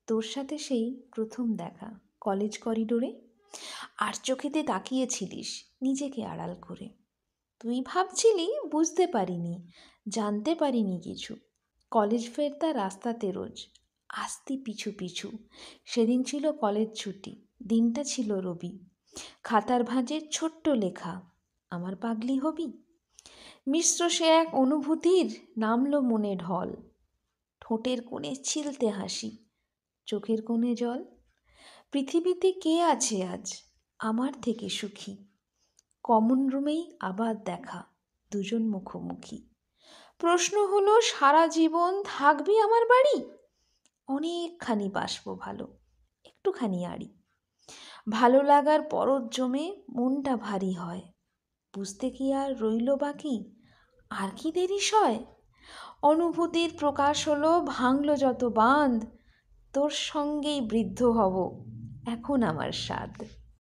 তোর সাথে সেই প্রথম দেখা কলেজ করিডোরে, আর চোখেতে তাকিয়েছিলিস নিজেকে আড়াল করে। তুই ভাবছিলি বুঝতে পারিনি, জানতে পারিনি কিছু। কলেজ ফেরতা রাস্তাতে রোজ আসতি পিছু পিছু। সেদিন ছিল কলেজ ছুটি, দিনটা ছিল রবি। খাতার ভাঁজে ছোট্ট লেখা, আমার পাগলি হবি। মিশ্র সে এক অনুভূতির নামলো মনে ঢল। ঠোঁটের কোণে ছিলতে হাসি, চোখের কোণে জল। পৃথিবীতে কে আছে আজ আমার থেকে সুখী? কমন রুমেই আবার দেখা, দুজন মুখোমুখি। প্রশ্ন হলো, সারা জীবন থাকবি আমার বাড়ি? অনেকখানি বাসবো ভালো, একটুখানি আড়ি। ভালো লাগার পরত জমে মনটা ভারী হয়। বুঝতে কি আর রইল বাকি, আর কি দেরি সয়? অনুভূতির প্রকাশ হলো, ভাঙলো যত বাঁধ। তোর সঙ্গেই বৃদ্ধ হব, এখন আমার সাধ।